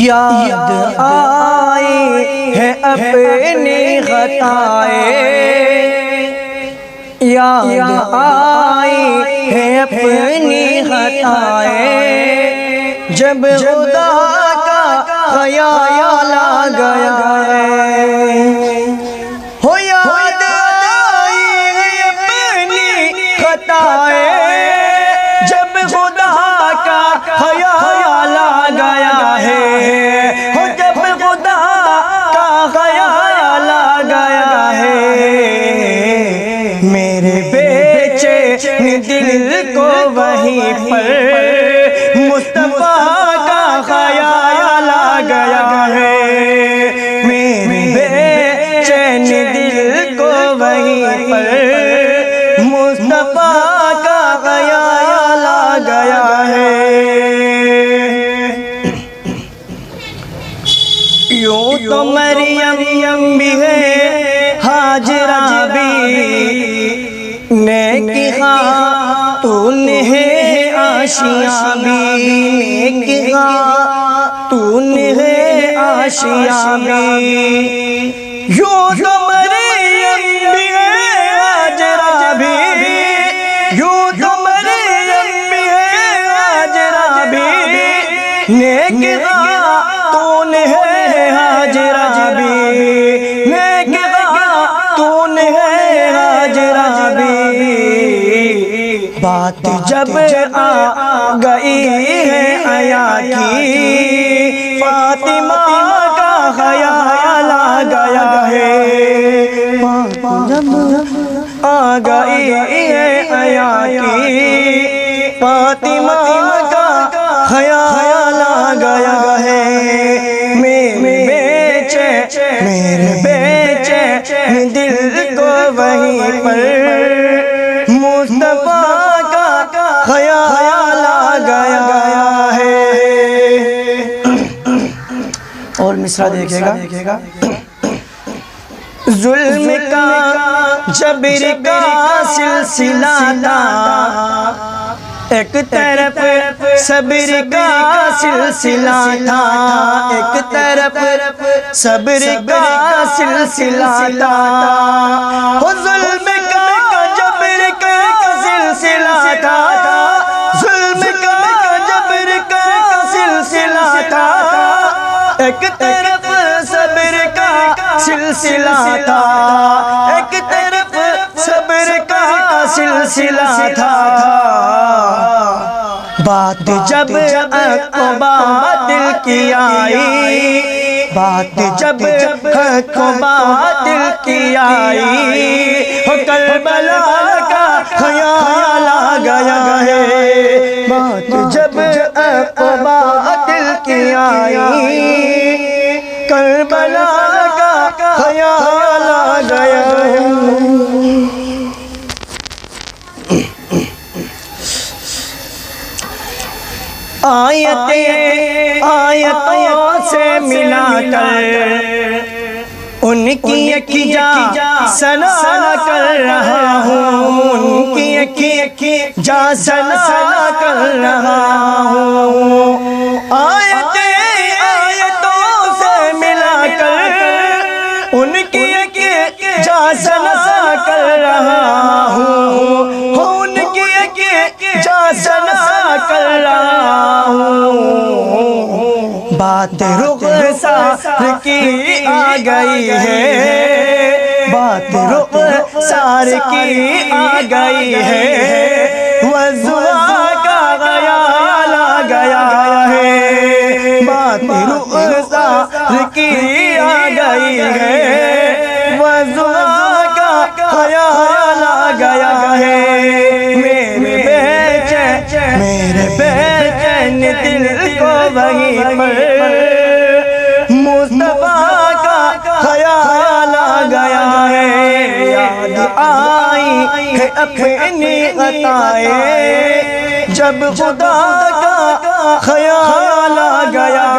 یاد آئی ہے اپنی خطائیں، یاد آئی ہے اپنی خطائیں، جب خدا کا خیال آ گیا ہے، ہو یاد آئی ہے اپنی خطائیں، جب خدا کا خیال آ گیا ہے، ہو جب خدا کا خیال آ گیا ہے، میرے بے چین دل کو وہیں پر مصطفیٰ کا خیال آ گیا ہے، میرے بے چین دل کو وہیں پر مصطفیٰ کا خیال آ گیا ہے۔ یوں تو مریم بھی ہے، ہاجرہ بھی، نیک خاتون ہے عائشہ بھی، نیک خاتون ہے عائشہ بھی، یوں تو مریم بھی ہے ہاجرہ بھی، یوں تو مریم بھی ہے ہاجرہ بھی، نیک خاتون ہے ہاجرہ بھی، نیک خاتون ہے ہاجرہ بھی، بات جب آ گئی ہے آیا کی، فاطمہ کا خیال آ گیا ہے، بات جب آ گئی ہے آیا کی، فاطمہ کا خیال آ گیا ہے، میرے بے چین دل کو وہیں پر مصطفیٰ کا خیال آ گیا ہے۔ اور مصرع دیکھے گا، ظلم کا جبر کا سلسلہ تھا، ایک طرف صبر کا سلسلہ تھا، ایک طرف صبر کا سلسلہ تھا، ظلم کا جبر کا سلسلہ تھا، ظلم کا جبر کا سلسلہ تھا، ایک طرف صبر کا سلسلہ تھا، ایک طرف صبر کا سلسلہ تھا، بات جب حق و باطل کی آئی، بات جب حق و باطل کی آئی، کربلا کا خیال آ گیا ہے، بات جب حق و باطل کی آئی، کربلا کا خیال آ گیا ہے۔ آیتوں سے ملا کر ان کی ایک جا سنا کر رہا ہوں، ان کی ایک جا سنا کر رہا ہوں، آیتوں سے ملا کر ان کی ایک جا سنا کر رہا ہوں، ان کی ایک جا سنا کر رہا ہوں، بات رخسار کی آ گئی ہے، بات رخسار کی آ گئی ہے، وضوء کا خیال آ گیا ہے، بات رخسار کی آ گئی ہے، وضوء کا خیال آ گیا ہے، میرے بے چین دل کو وہیں پر مصطفیٰ کا خیال آ گیا ہے، یاد آئی ہے اپنی خطائیں، جب خدا کا خیال آ گیا